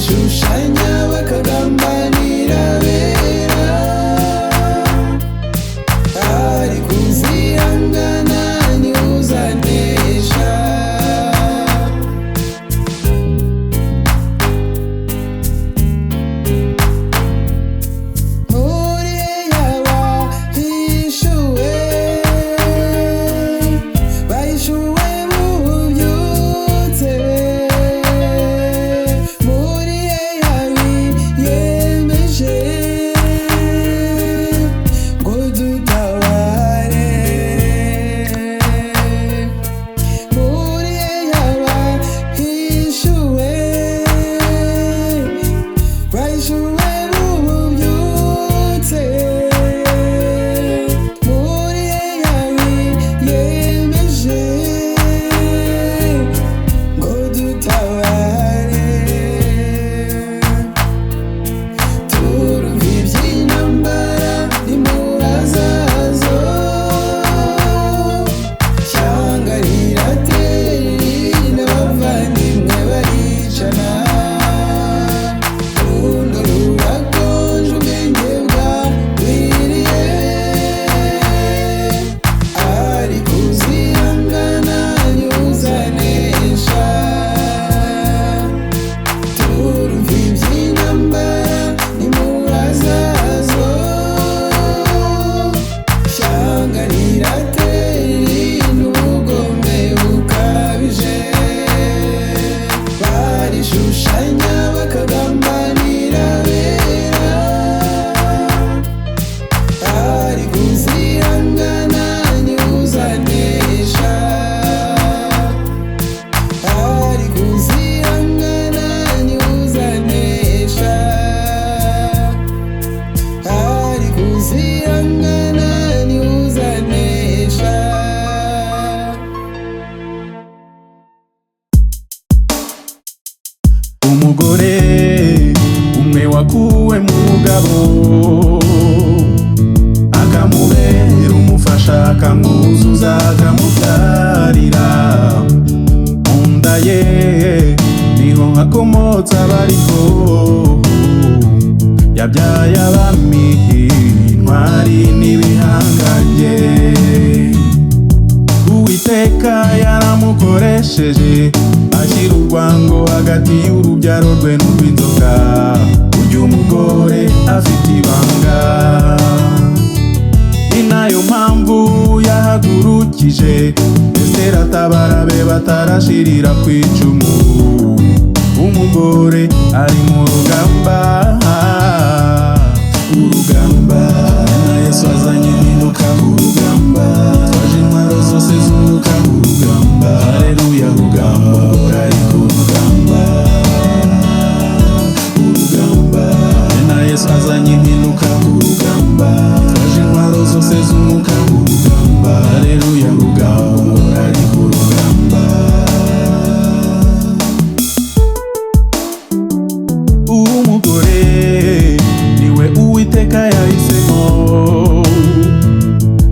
barishushanya bakagambanira bera, ari kuzirangana niuzanesha. Umugore umwe wakuwe mu mugabo, akamubera umufasha, akamwuzuza, akamubyarira. Mu nda ye niho hakomotse abariko, yabyaye abami, intwari n'ibihangange. Uwiteka yaramukoresheje ashyira urwango hagati y'urubyaro rwe n'urw'inzoka. Urya umugore afite ibanga, ni nayo mpamvu yahagurukije Esiteri atabara be batarashirira ku icumu. Umugore ari mu rugamba, urugamba na Yesu azanye impinduka ku rugamba. Twaje intwaro zose z'umwuka ku rugamba. Haleluya, rugamba ari ku rugamba, urugamba na Yesu azanye impinduka ku rugamba. Twaje intwaro zose z'umwuka ku rugamba. Haleluya, rugamba ari ku rugamba. Umugore niwe Uwiteka yahisemo,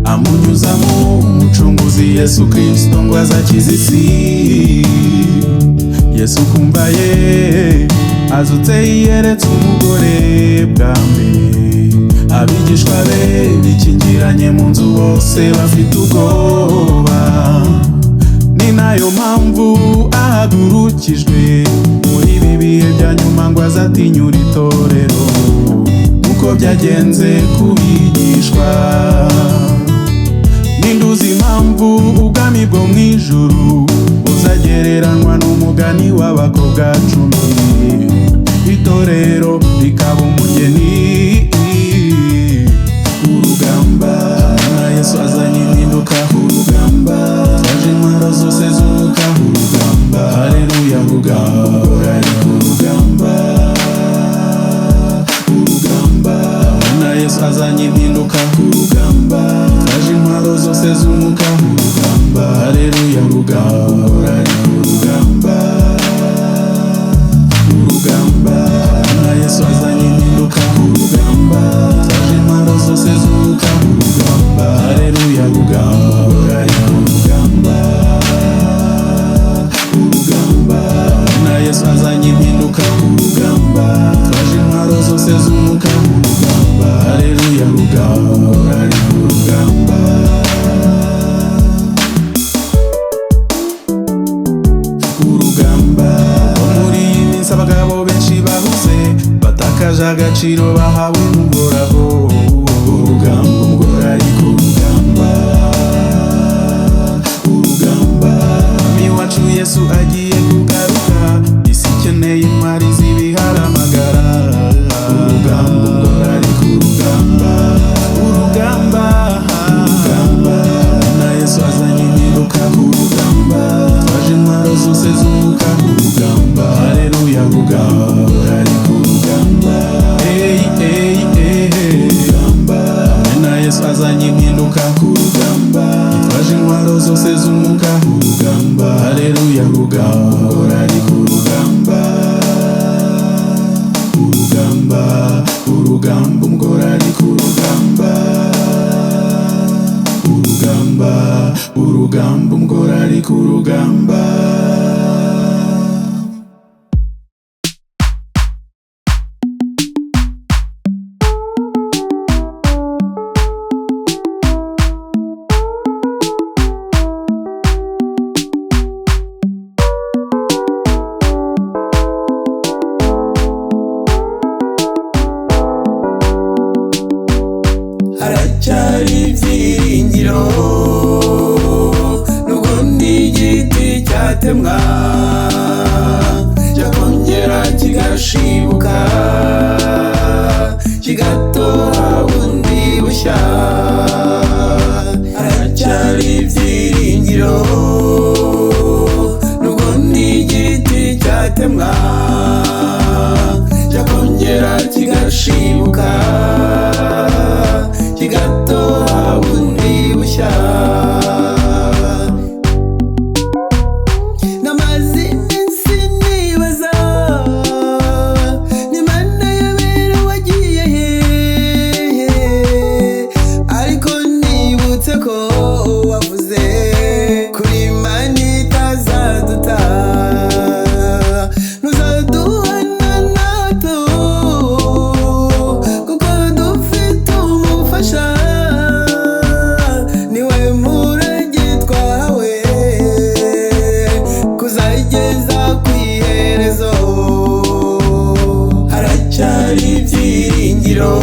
amunyuzamo umucunguzi Yesu Kristo ngo azakize isi. Yesu kumva ye azutse yiyeretse umugore bwa mbere. Abigishwa be bikingiranye mu nzu bose bafite ubwoba, ni nayo mpamvu ahagurukijwe muri ibi bihe bya nyuma ngo azatinyura itorero. Uko byagenze kubigishwa, ninduzi impamvu ubwami bwo mu ijuru buzagereranywa n'umugani w'abakobwa 10, itorero rikaba umugeni. Urugamba na Yesu azanye impinduka ku rugamba. Twaje intwaro zose z'umwuka ku rugamba. Haleluya, rugamba ari ku rugamba, urugamba na Yesu azanye impinduka ku rugamba. Twaje intwaro zose z'umwuka ku rugamba. Haleluya, rugamba ari ku rugamba. bose abagabo benshi bahuze batakaje agaciro bahawe n'uhoraho. Urugamba umugore ari ku rugamba, urugamba Mwami wacu Yesu agiye kugaruka, isi ikeneye intwari z'ibiharamagara. Urugamba umugore ari ku rugamba, urugamba urugamba na Yesu azanye impinduka ku rugamba, twaje intwaro zose z'umwuka ku rugamba. Haleluya, urugamba umugore ari ku rugamba, urugamba na Yesu azanye impinduka ku rugamba, twaje intwaro zose z'umwuka ku rugamba. Haleluya, urugamba umugore ari ku rugamba, urugamba urugamba umugore ari ku rugamba, urugamba urugamba umugore ari ku rugamba. haracyari ibyiringiro nubwo n'igiti cyatemwa cyakongera kigashibuka kigatoha bundi bushya. haracyari ibyiringiro nubwo n'igiti cyatemwa cyakongera kigashibuka kigatoha bundi bushya. namaze iminsi nibaza n'Imana yabera wagiye hehe, ariko nibutse ko wavuze kuri Imana itazaduta, ntuzaduhana na hato kuko dufite umufasha, niwe murage twahawe kuzageza ku iherezo. haracyari ibyiringiro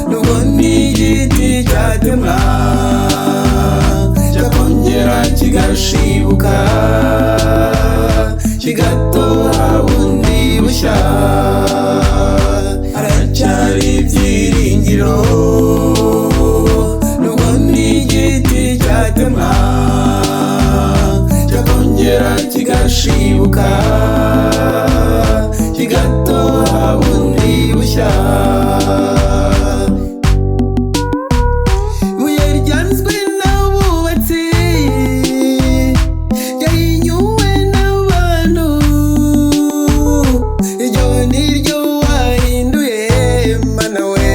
nubwo n'igiti cyatemwa cyakongera kigashibuka kigatoha bundi bushya. haracyari ibyiringiro nubwo n'igiti cyatemwa cyakongera kigashibuka kigatoha bundi bushya. ibuye ryanzwe n'abubatsi ryahinyuwe n'abantu, iryo ni ryo wahinduye Mana we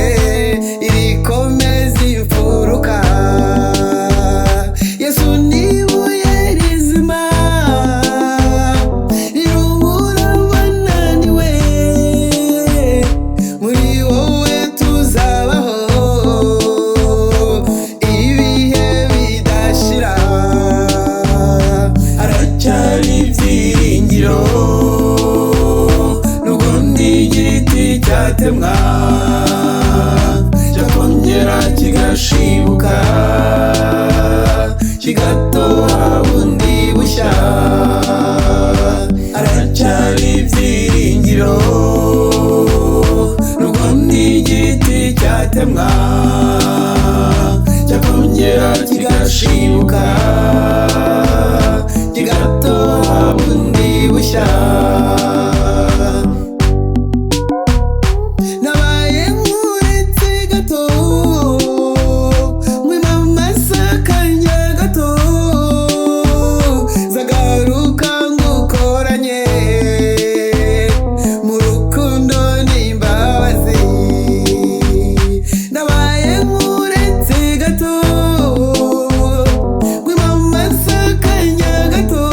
irikomeza imfuruka. Yesu ni ibuye rizima rirubura abananiwe, muri wowe tuzabaho ibihe bidashira. haracyari ibyiringiro nubwo n'igiti cyatemwa cyakongera kigashibuka kigatoha bundi bushya. haracyari ibyiringiro nubwo n'igiti cyatemwa cyakongera kigashibuka kigatoha bundi bushya. nabaye nkuretse gato mwimamaza akanya gato, zagaruka ngukoranye mu rukundo n'imbabazi. nabaye nkuretse gato mwimamaza akanya gato,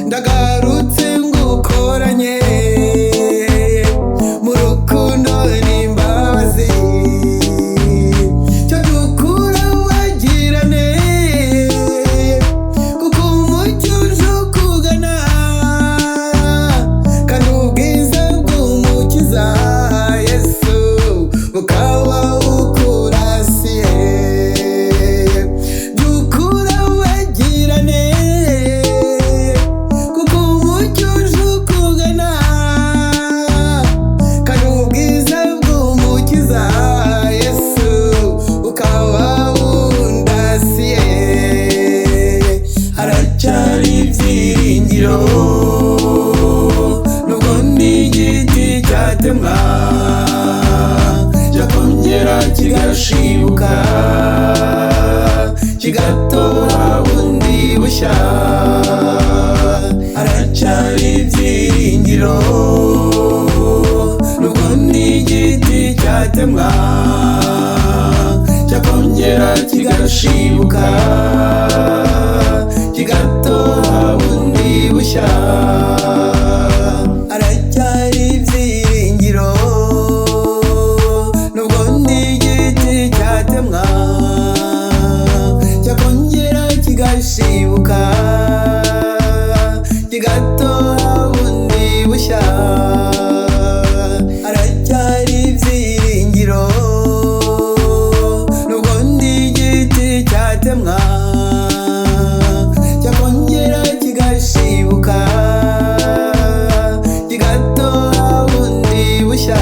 ndagarutse ibyiringiro nubwo ndi igiti cyatemwa cyakongera kigashibuka kigatoha bundi bushya haracyari ibyiringiro nubwo ndi igiti cyatemwa cyakongera kigashibuka kigatoha bundi bushya haracyari ibyiringiro nubwo ndi igiti cyatemwa cyakongera kigashibuka kigatoha bundi bushya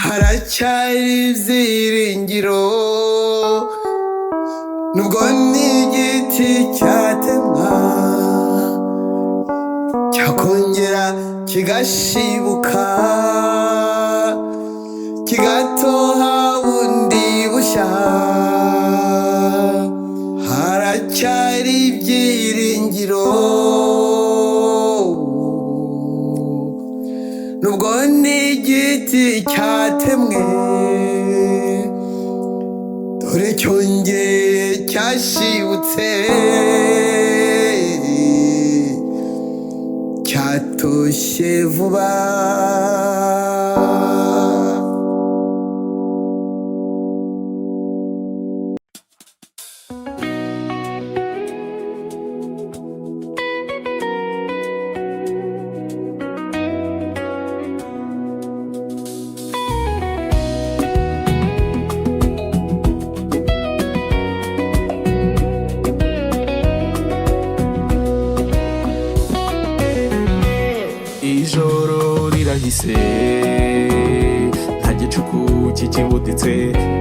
haracyari ibyiringiro nubwo ni igiti cyatemwa cyakongera kigashibuka kigatoha bundi bushya haracyari ibyiringiro nubwo ni igiti cyatemwe dore cyongeye cyashibutse cyatoshye vuba ijoro rirahise nta gicuku kikibuditse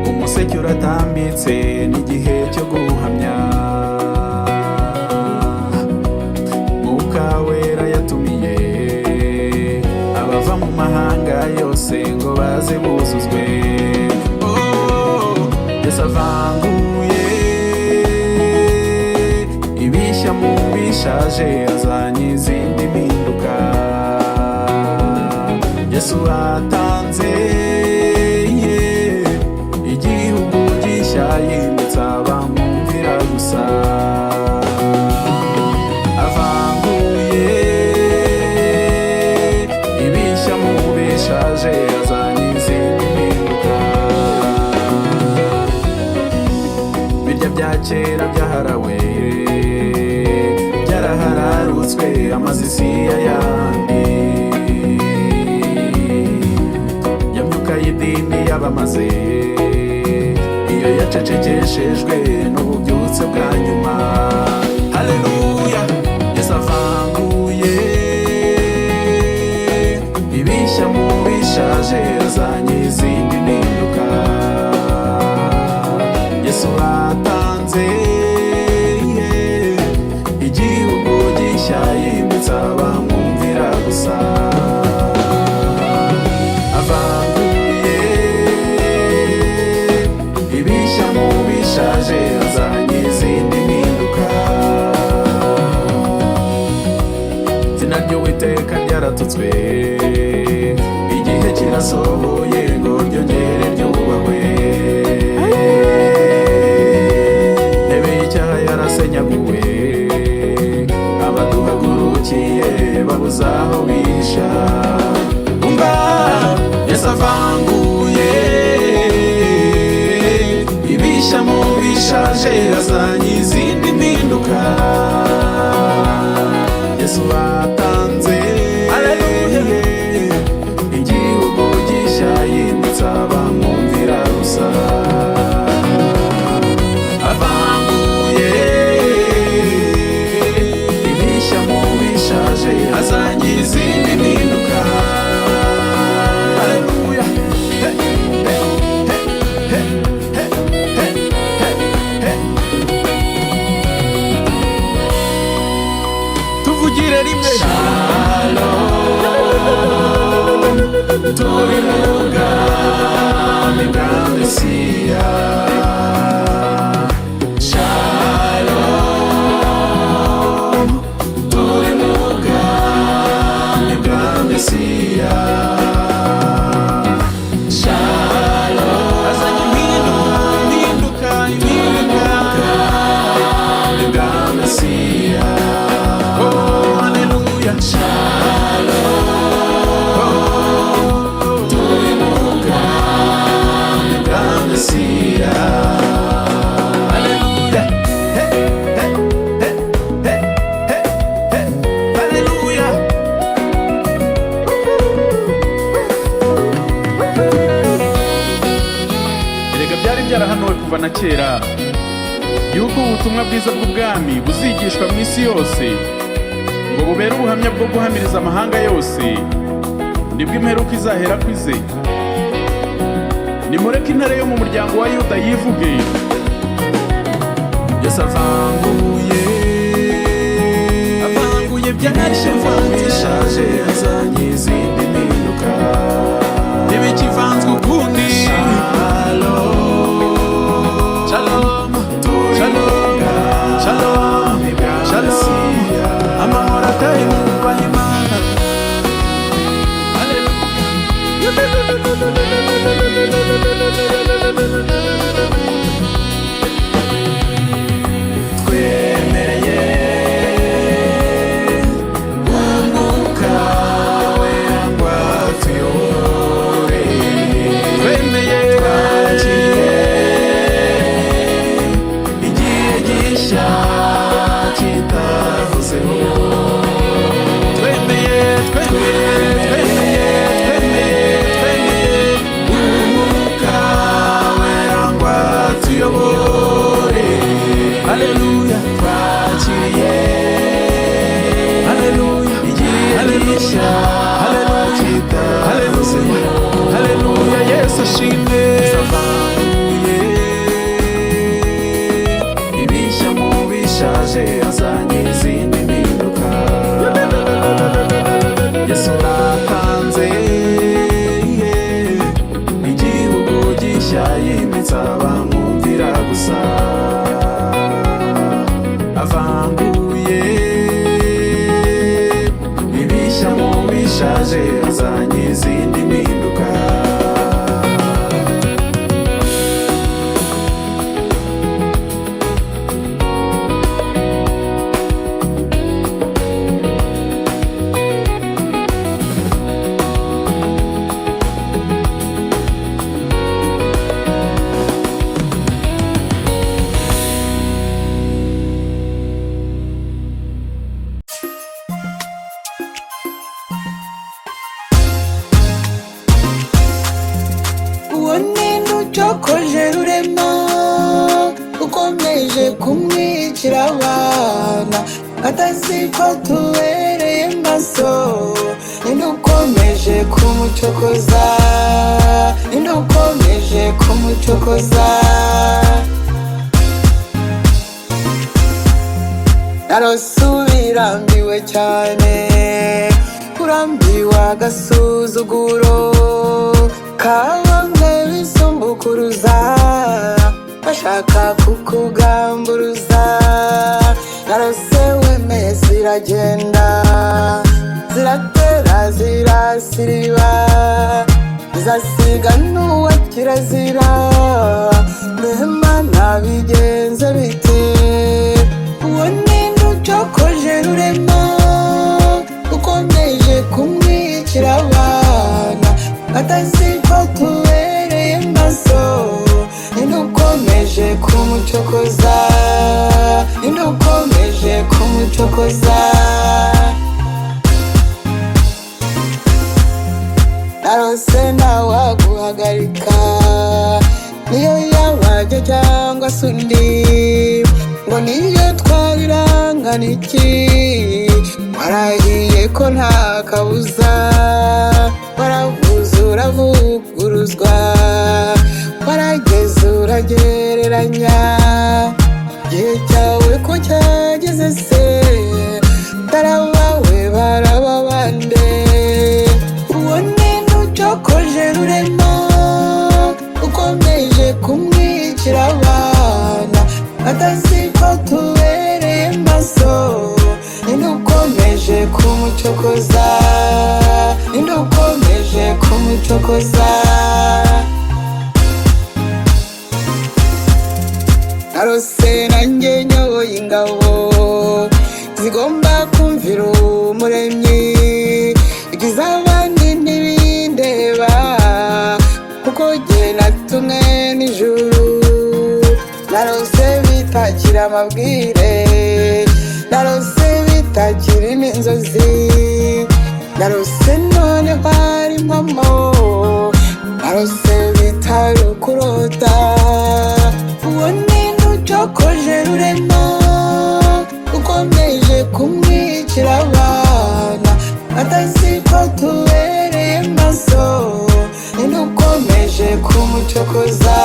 umuseke uratambitse n'igihe cyo guhamya Mwuka Wera yatumiye abava mu mahanga yose ngo baze buzuzwe Yesu avanguye ibishya mu bishaje azanye izindi mpinduka Yesu atanze igihugu gishya yindutse abamwumvira gusa avanguye ibishya mu bishaje azanye izindi mpinduka birya bya kera byaharawe byarahararutswe amazi si ayandi y'idini y'abamaze iyo yacecekeshejwe n'ububyutse bwa nyuma haleluya Yesu avanguye ibishya mu bishaje azanye izindi mpinduka Yesu atanze igihugu gishya yindutse abamwumvira gusa azanye izindi mpinduka izina ry'Uwiteka ryaratutswe igihe kirasohoye ngo ryongere ryubahwe intebe y'icyaha yarasenyaguwe abaduhagurukiye babuze aho bisha umva Yesu avanguye ibishya mu bishaje azanye izindi mpinduka Yesu atanze igihugu gishya yindutse abamwumvira gusa avanguye ibishya mu bishaje azanye izindi mpinduka haleluya tukugire rimwe. Shalom, turi mu bwami bwa Mesiya. Shalom, turi mu bwami bwa Mesiya. Shalom, azanye impinduka bwami bwa Mesiya. Oh, hallelujah. Shalom, turi mu bwami bwa Mesiya. Hallelujah. Hey, hey, hey, hey, hey, hey. Hallelujah. Erega byari byarahanuwe kuva na kera yuko ubutumwa bwiza bw'ubwami buzigishwa mu isi yose ngo bubere ubuhamya bwo guhamiriza amahanga yose, nibwo imperuka izahera kwize. Nimureke intare yo mu muryango wa Yuda yivuge. Yesu avanguye byashaje, azanye izindi mpinduka, ntibikivanzwe ukundi. Shalom, shalom, shalom, amahoro atari mu bahimana. Twemereye umwuka wera ngo atuyobore, twemeye twakiriye igihe gishya kitavuzeho. Twemeye umwuka wera ngo atuyobore. Haleluya, twakiriye haleluya igihe gishya kitavuzeho. Haleluya, Yesu ashimwe. Avanguye ibishya mu bishaje, azanye izindi mpinduka. Yesu atanze igihugu gishya, yimitse abamwumvira gusa. Avanguye ibishya mu bishaje, azanye izindi mpinduka. uwo ninde ucokoje rurema, ukomeje kumwicira abana, atazi ko tubereye maso. Ninde ukomeje kumucokoza, ninde ukomeje kumucokoza. Narasubirambiwe cyane, kurambiwe agasuzuguro kabamwe bisumbukuruza, bashaka kukugamburuza. Narose wemeye ziragenda, ziratera zirasiriba, zasiga n'uwa kirazira. Rehema nabigenze bite? Uwo ninde ucokoje rurema, ukomeje kumwicira abana, atazi ko tubereye maso. Ninde ukomeje kumucokoza, ninde ukomeje kumucokoza. Narose ntawaguhagarika, niyo yabajya cyangwa se undi, ngo niyo twabirangana iki. Warahiye ko nta kabuza, waravuze uravuguruzwa, warageze uragereranya. Igihe cyawe ko cyageze se, taraba kumucokoza ninde ukomeje kumucokoza narose nanjye nyoboye ingabo zigomba kumvira umuremyi igize abandi ntibindeba kuko jye natumwe n'ijuru narose bitakira amabwire narose bitakira n'inzozi narose none hari impamo narose bitari ukurota uwo ninde ucokoje rurema ukomeje kumwicira abana atazi ko tubereye maso ninde ukomeje kumucokoza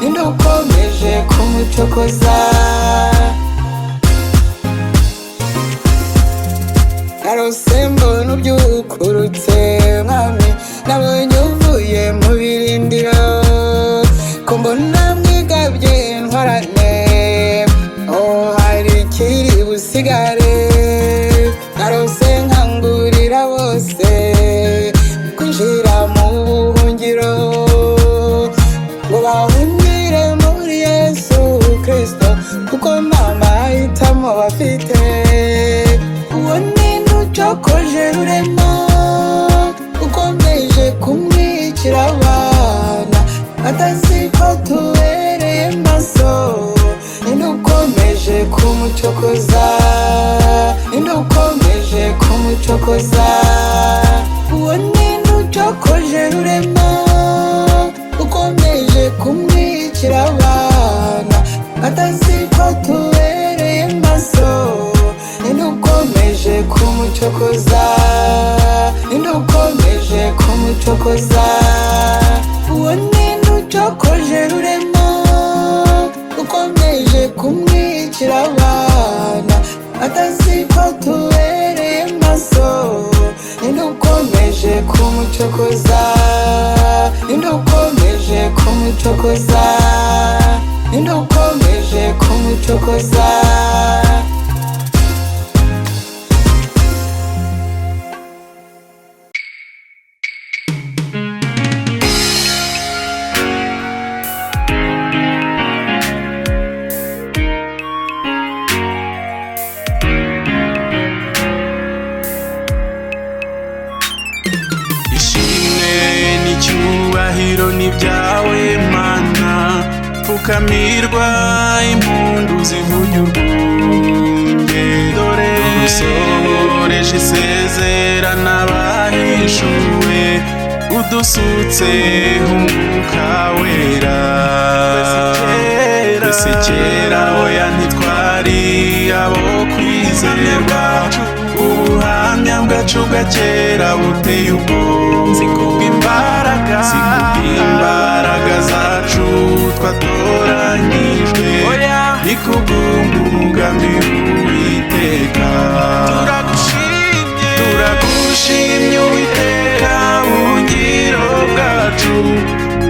ninde ukomeje kumucokoza narose mbona ubyukurutse mwami nabonye uvuye mu birindiro ko mbona mwigabye ntwarane hari ikiri busigare narose nkangurira bose kwinjira mu buhungiro ngo bahungire muri Yesu Kristo kuko nta mahitamo bafite uwo ninde ucokoje rurema ukomeje kumwicira abana atazi ko tubereye maso ninde ukomeje kumucokoza ninde ukomeje kumucokoza uwo ninde ucokoje rurema ukomeje kumwicira abana atazi ko tubereye maso ninde ukomeje kumucokoza ninde ukomeje kumucokoza uwo ninde ucokoje rurema ukomeje kumwicira abana atazi ko tubereye maso ninde ukomeje kumucokoza ninde ukomeje kumucokoza ninde ukomeje kumucokoza icyubahiro ni byawe mana pfukamirwa impundu zivuge urwunge dore usohoreje isezerano abahishuwe udusutse umwuka wera twese kera oya ntitwari abo kwizerwa ubuhamya bwacu bwa kera buteye ubwoba zikubw'imbaraga zacu twatoranyijwe ni kubw'umugambi w'Uwiteka turagushimye Uwiteka buhungiro bwacu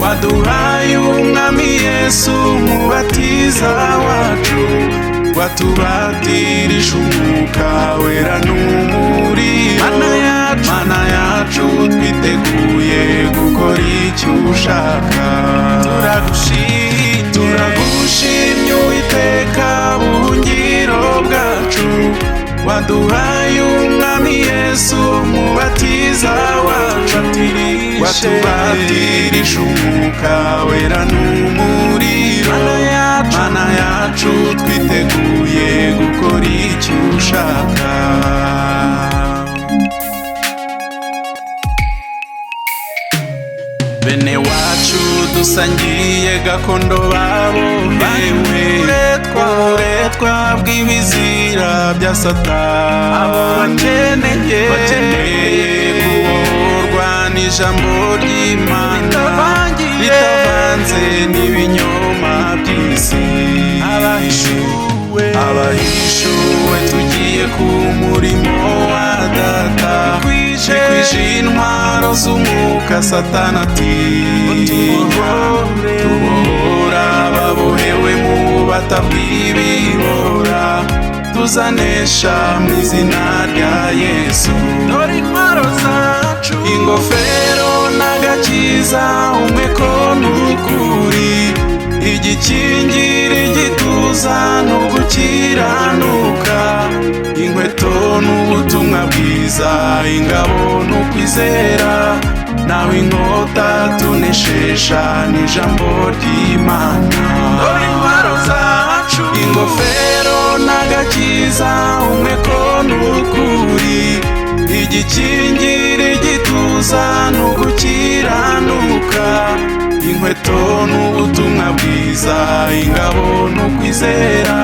waduhaye umwami Yesu umubatiza wacu watubatirije umwuka wera n'umuriro mana yacu twiteguye gukora icyo ushaka turagushimye Uwiteka buhungiro bwacu waduhaye umwami Yesu umubatiza wacu watubatirije umwuka wera n'umuriro mana yacu twiteguye gukora icyo ushaka bene wacu dusangiye gakondo babohewe uburetwa bw'ibizira bya Satani abo bakeneye kubohorwa n'ijambo ry'Imana ritavanze n'ibinyoma by'isi abahishuwe tugiye ku murimo wa Data twije intwaro z'umwuka Satani atibohora babohewe mu bubata bw'ibihora tuzanesha mu izina rya Yesu. Dore intwaro zacu, ingofero n'agakiza, umweko n'ukuri, igikingira igituza n'ugukiranuka, inkweto n'ubutumwa bwiza, ingabo n'ukwizera, nawe inkota tuneshesha n'ijambo ry'Imana. Dore intwaro zacu, ingofero n'agakiza, umweko n'ukuri, igikingira igituza n'ugukiranuka, inkweto n'ubutumwa bwiza, ingabo n'ukwizera,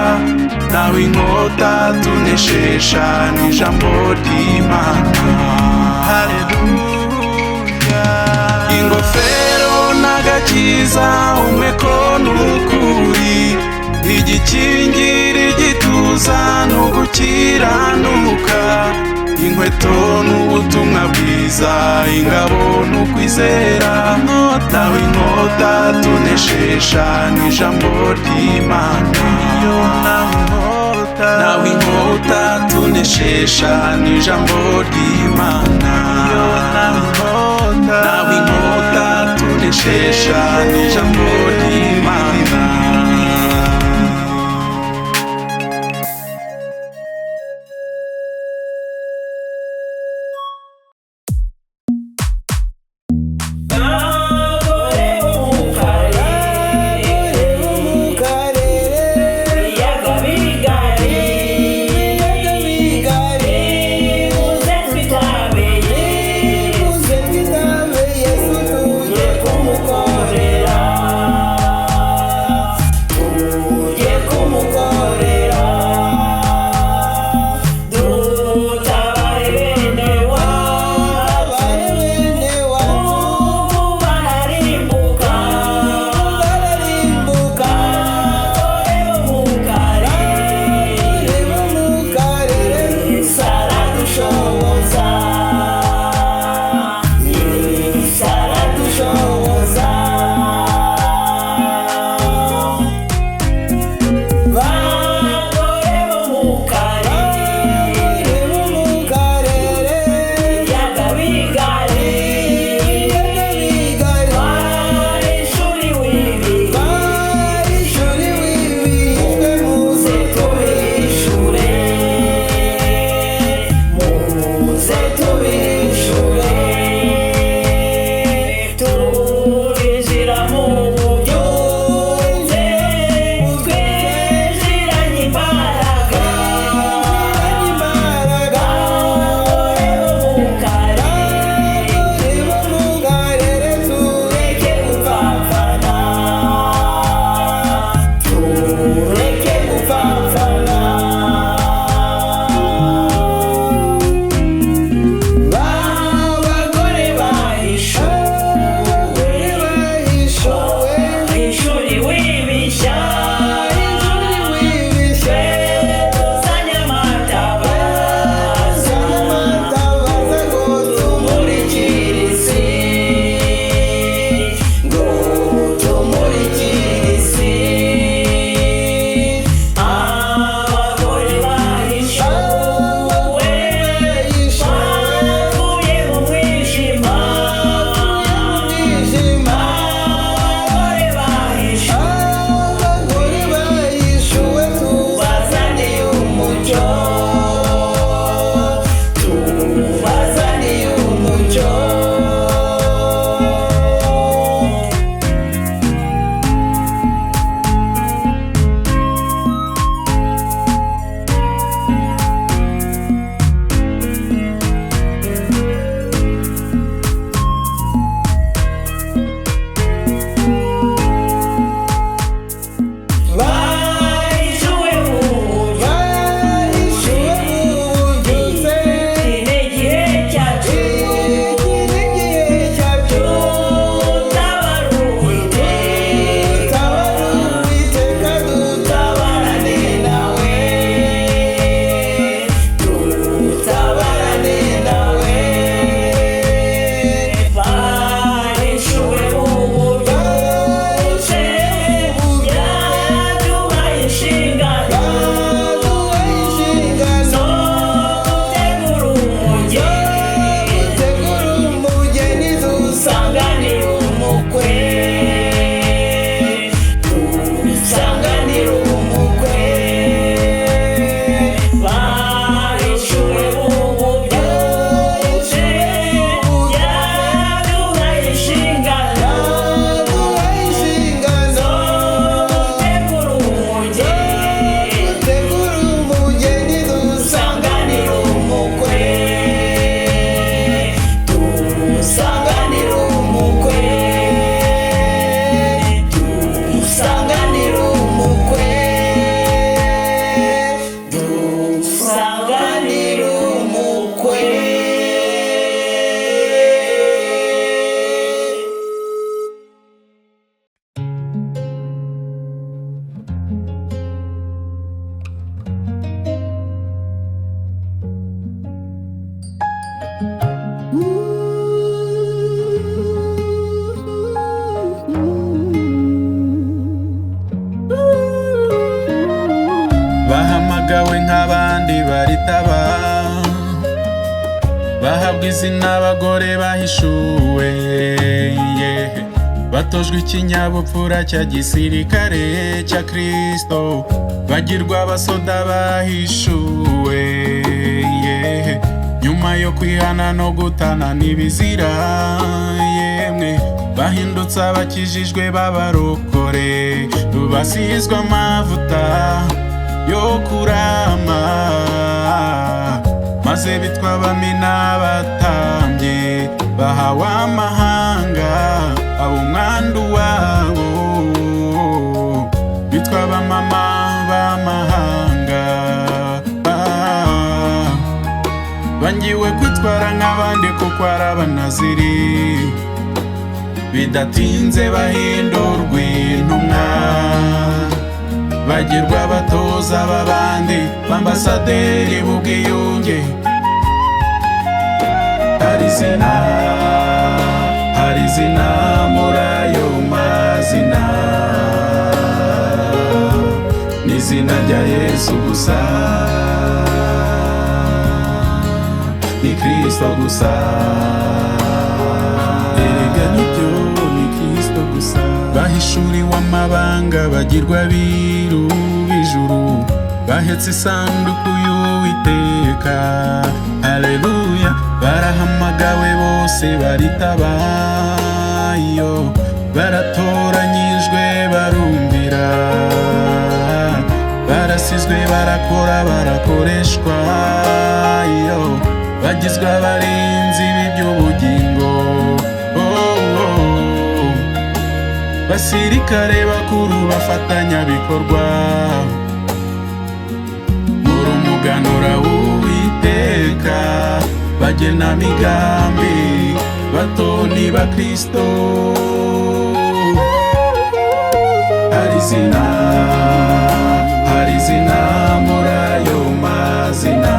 nawe inkota tuneshesha n'ijambo ry'Imana. Haleluya. Ingofero n'agakiza, umweko n'ukuri, igikingira igituza n'ugukiranuka, inkweto n'ubutumwa bwiza, ingabo n'ukwizera, nawe inkota tuneshesha n'ijambo ry'Imana. Nawe inkota tuneshesha n'ijambo ry'Imana. Nawe inkota tuneshesha n'ijambo ry'Imana. baritaba, bahabwa izina abagore bahishuwe, batojwe ikinyabupfura cya gisirikare cya Kristo, bagirwa abasoda bahishuwe, nyuma yo kwihana no gutana n'ibizira, yemwe bahindutse abakijijwe b'abarokore, basizwe amavuta yo kurama, maze bitwa abami n'abatambyi, bahawe amahanga abo umwandu wabo, bitwa abamama b'amahanga, bangiwe kwitwara nk'abandi kuko ari abanaziri, bidatinze bahindurwa intumwa, bagirwa abatoza b'abandi, b'ambasaderi b'ubwiyunge. Hari izina muri ayo mazina, n'izina rya Yesu gusa, ni Kristo gusa, erega nibyo ni Kristo gusa. Bahishuriwe amabanga, bagirwa abiru b'ijuru, bahetse isanduku y'Uwiteka, haleluya, barahamagawe bose baritaba, yo baratoranyijwe barumvira, barasizwe barakora barakoreshwa, yo bagizwe abarinzi b'iby'ubugingo, basirikare bakuru bafatanyabikorwa, muri umuganura w'Uwiteka, bagena migambi, batoni ba Kristo. Hari izina muri ayo mazina,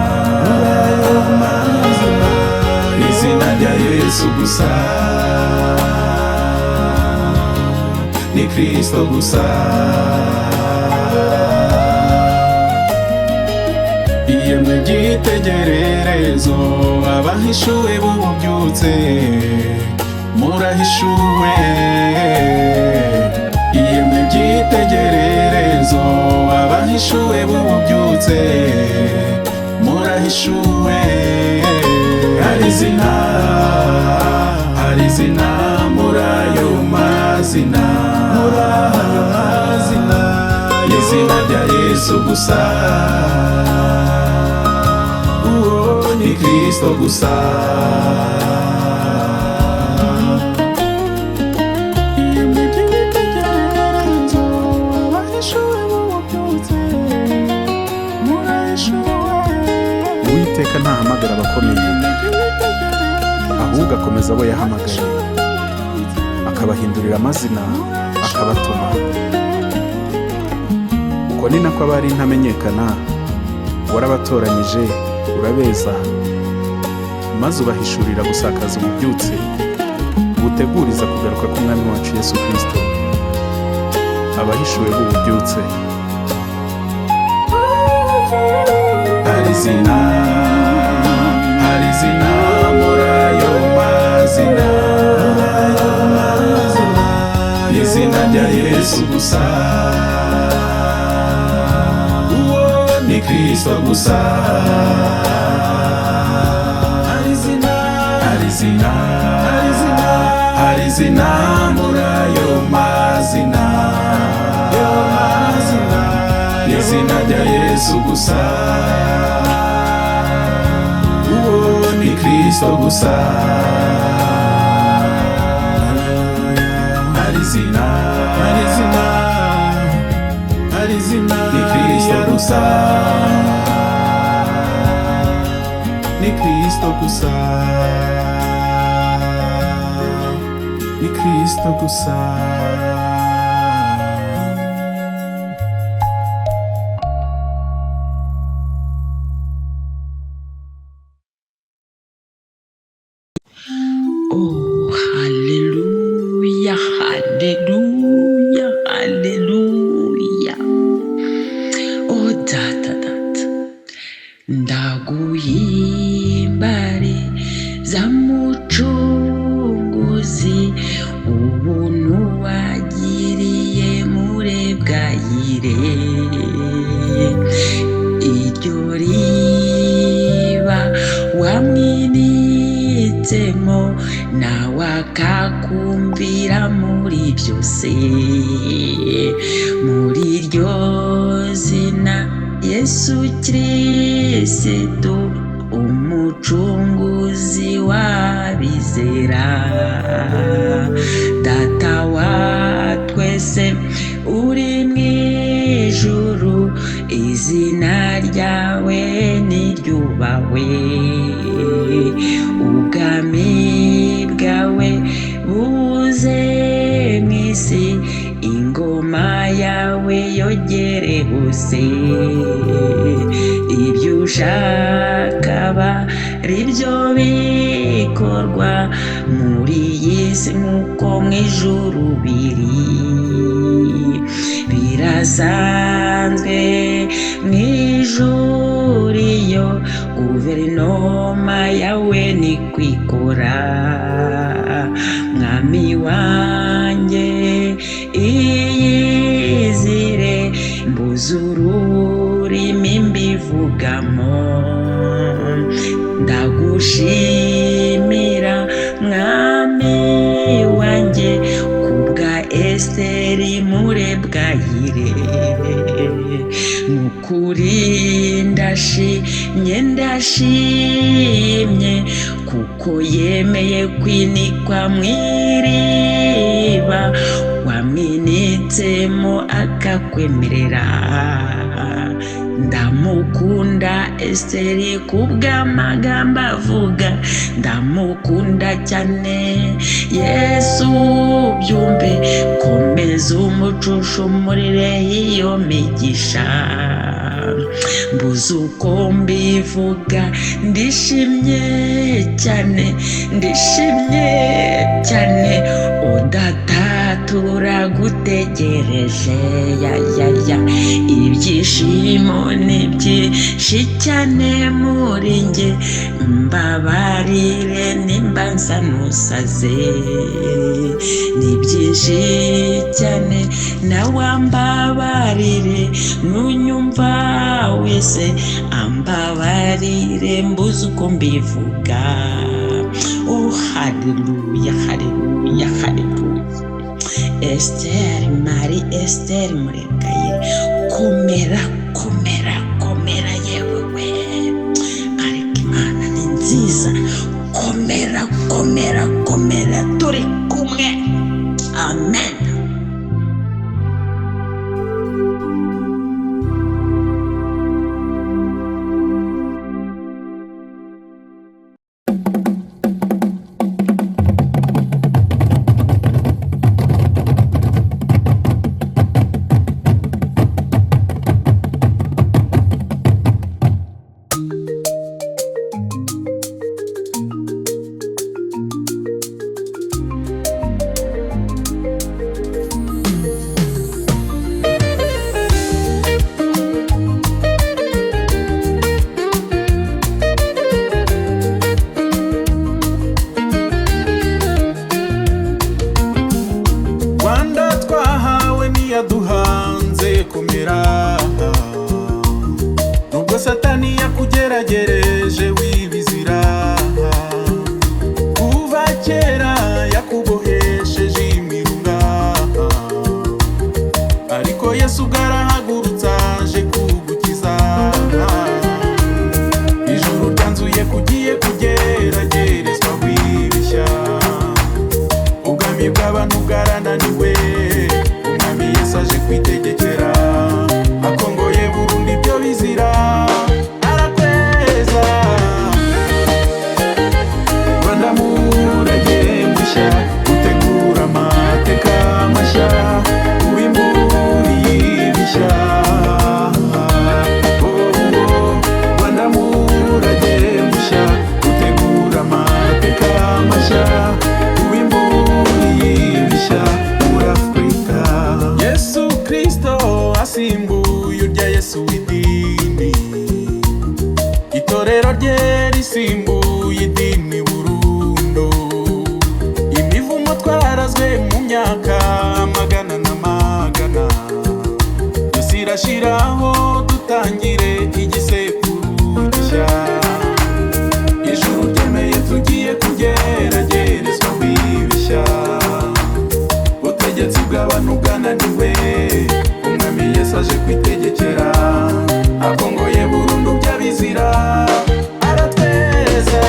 n'izina rya Yesu gusa, ni Kristo gusa. Yemwe byitegererezo, abahishuwe b'ububyutse, murahishuwe. Yemwe byitegererezo, abahishuwe b'ububyutse, murahishuwe. Hari izina muri ayo mazina, izina rya Yesu gusa, ni Kristo gusa. Uwiteka ntahamagara abakomeye, ahubwo akomeza abo yahamagaye, akabahindurira amazina, akabatuma. Uko ni nako abari ntamenyekana warabatoranyije, urabeza, maze ubahishurira gusakaza ububyutse buteguriza kugaruka k'umwami wacu Yesu Kristo. Abahishuwe b'ububyutse. Hari izina muri ayo mazina, n'izina rya Yesu gusa, ni Kristo gusa. Hari izina muri ayo mazina, n'izina rya Yesu gusa, ni Kristo gusa. Hari izina, ni Kristo gusa, ni Kristo gusa, ni Kristo gusa. Oh, hallelujah, hallelujah, hallelujah. Oh, data. ndaguhimbare zamucunguzi ubuntu wagiriye murebwayire iryo riba wamwinitsemo nawe akakumvira muri byose muri iryo zina Yesu Kristo umucunguzi wabizera data wa twese uri mwijuru izina ryawe niryubahwe ubwami bwawe buze mw'isi ingoma yawe yogere hose ibyo ushaka aba aribyo bikorwa muri iyi si nk'uko mw'ijuru biri birasanzwe mw'ijuru iyo guverinoma yawe ni kwikora mwami wanjye iyizire mbuze ururimi mbivugamo ndagushimira mwami wanjye kubwa Esiteri murebwayire nukuri ndashimye kuko yemeye kwinikwa mw'iriba wamwinitsemo akakwemerera ndamukunda Esiteri kubw'amagambo avuga ndamukunda cyane Yesu byumve komeza umucushumurire iyo migisha mbuze uko mbivuga ndishimye cyane udata turagutegereje ya ibyishimo ni byinshi cyane muri njye mbabarire nimba nsa n'usaze ni byinshi cyane nawe ambabarire nunyumva wese ambabarire mbuze uko mbivuga oh haleluya haleluya haleluya Esiteri Marie Esiteri murebwayire komera yewe we ariko Imana ni nziza komera turi kumwe amen. itorero rye risimbuye idini burundu, imivumo twarazwe mu myaka magana n'amagana, yose irashiraho dutangire igisekuru gishya. Ijuru ryemeye tugiye kugeragerezwa kwibishya, ubutegetsi bw'abantu bwananiwe, umwami Yesu aje kwitegekera, akongoye burundu by'abizira aratweza.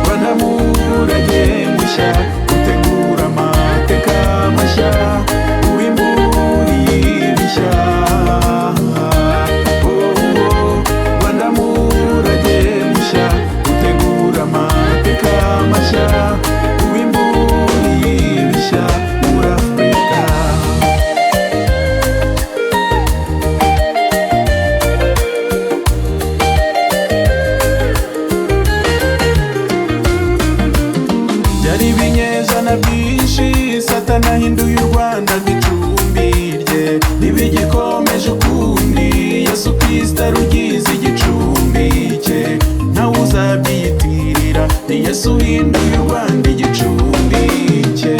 Rwanda murage mushya, utegura amateka mashya, uwimburiye ibishya. Rwanda murage mushya, utegura amateka mashya, uwimburiye ibishya muri Afurika. Byari ibinyejana byinshi Satani ahinduye u Rwanda nk'icumbi rye, ntibigikomeje ukundi Yesu Kristo arugize igicumbi cye, ntawe uzabyiyitirira, ni Yesu uhinduye u Rwanda igicumbi cye.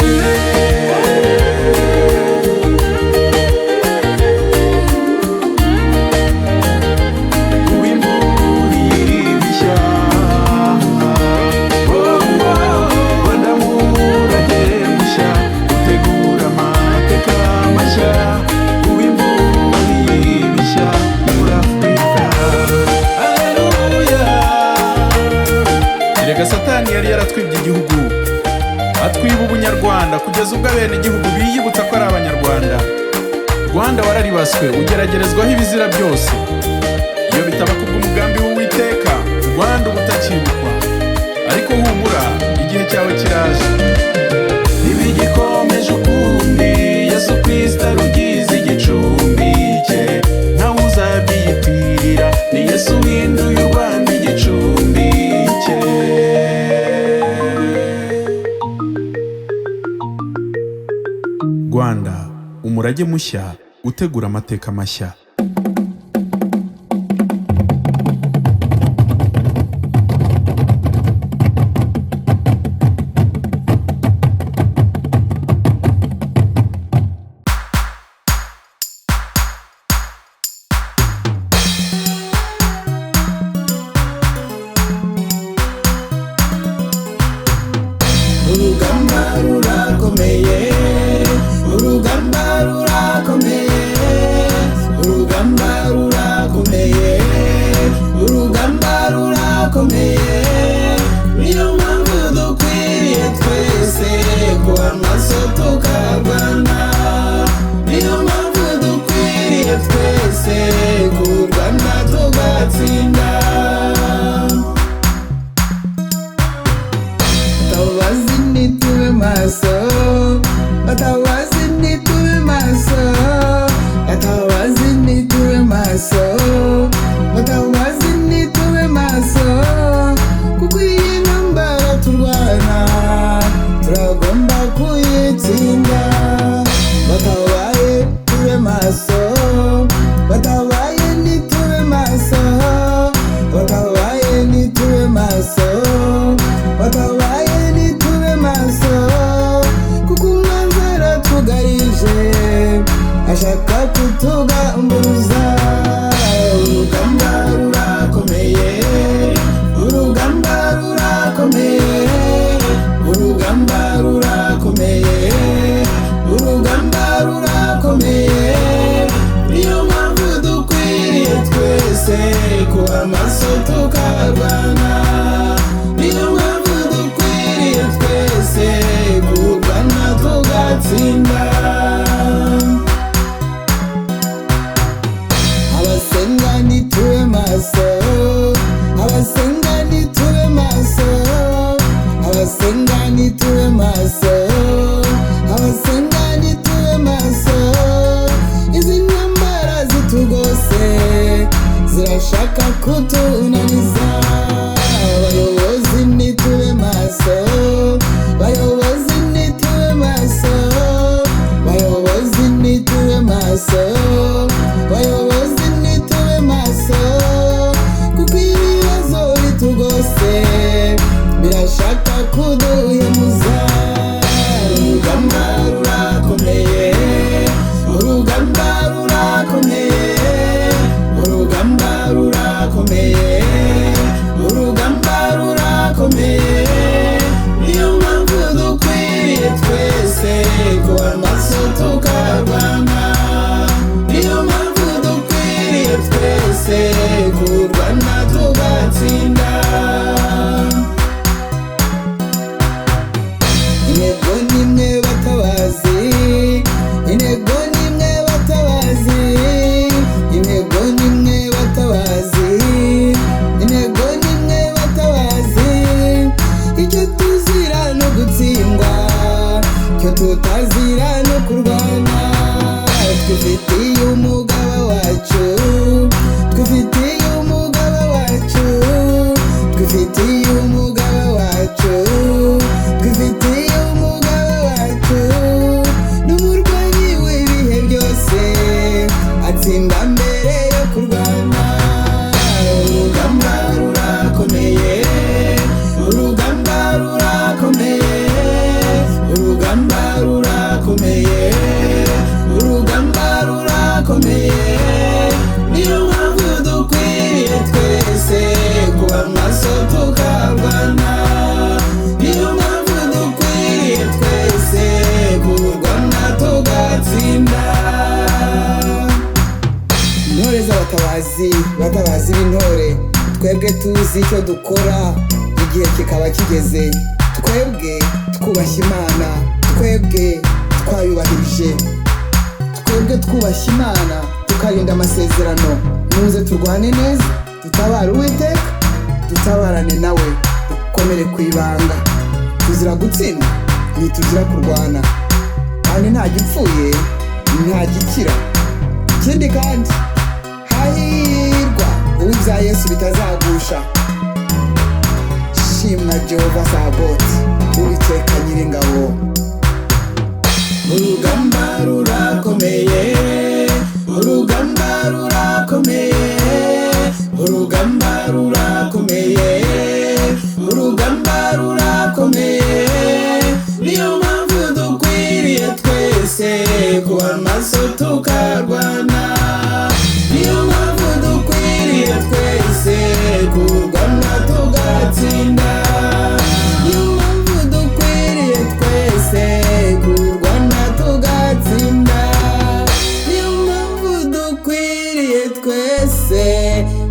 Satani yari yaratwibye igihugu, atwiba ubunyarwanda kugeza ubwo abene igihugu biyibutsa ko ari abanyarwanda. Rwanda wararibaswe, ugeragerezwaho ibizira byose. Iyo bitaba kubw'umugambi w'Uwiteka, Rwanda ubutakibukwa. Ariko humura, igihe cyawe kiraje. Ntibigikomeje ukundi Yesu Kristo arugize igicumbi cye, ntawe uzabyiyitirira, ni Yesu uhinduye u Rwanda igicumbi cye. Rwanda, umurage mushya, utegura amateka mashya. Urugamba rurakomeye, urugamba rurakomeye, urugamba rurakomeye, urugamba rurakomeye. Niyo mpamvu dukwiriye twese kuba maso tukarwana, niyo mpamvu dukwiriye twese kurwana tugatsinda. Batabazi nitube maso, batabazi nitube maso, batabazi nitube maso, batabazi nitube maso, kuko iyi ntambara turwana turagomba kuyitsinda. Batabaye tube maso, batabaye nitube maso, batabaye nitube maso, batabaye nitube maso, kuko umwanzi aratugarije ashaka kutugambuza. Urugamba rurakomeye, urugamba rurakomeye, urugamba rurakomeye, urugamba rurakomeye. Niyo mpamvu dukwiriye twese kuba maso tukarwana, niyo mpamvu dukwiriye twese kurwana tugatsinda. Abasenga nitube maso, abasenga nitube maso, abasenga nitube maso, abasenga nitube maso. Izi ntambara zitugose zirashaka kutunaniza. Abayobozi nitube maso, bayobozi nitube maso, bayobozi nitube maso, bayobozi nitube maso. kuduhemuza. Urugamba rurakomeye, urugamba rurakomeye, urugamba rurakomeye, urugamba rurakomeye. Niyo mpamvu dukwiriye twese kuba maso tukarwana. Niyo mpamvu dukwiriye twese kurwana tugatsinda. Intego nimwe batabazi, intego nimwe batabazi, intego nimwe batabazi, intego nimwe batabazi. Icyo tuzira no gutsindwa, icyo tutazira no kurwana. Twifitiye umugaba wacu, twifitiye umugaba wacu, twifitiye umugaba wacu, twifitiye umugaba wacu. N'umurwanyi w'ibihe byose atsinda mbere yo kurwana. Urugamba rurakomeye, urugamba rurakomeye, urugamba rurakomeye, urugamba rurakomeye. Niyo mpamvu dukwiriye twese kuba maso tukarwana. Niyo mpamvu dukwiriye twese kurwana tugatsinda. Intore z'abatabazi, batabazi b'intore, twebwe tuzi icyo dukora igihe kikaba kigeze. Twebwe twubashye Imana, twebwe twayubahirije, twebwe twubashye Imana tukarinda amasezerano. Muze turwane neza, dutabare Uwiteka, dutabarane nawe, dukomere ku ibanga. Tuzira gutsinda, ntituzira kurwana, kandi nta gipfuye nta gikira. Ikindi kandi hahirwa uw'ibya Yesu bitazagusha. Shimwa Jehova Saboti, Uwiteka Nyiringabo. Urugamba rurakomeye, urugamba rurakomeye, urugamba rurakomeye, urugamba rurakomeye. Niyo mpamvu dukwiriye twese kuba maso tukarwana. Niyo mpamvu dukwiriye twese kurwana tugatsinda. Niyo mpamvu dukwiriye twese kurwana tugatsinda. Niyo mpamvu dukwiriye twese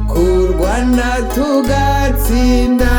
kurwana tugatsinda.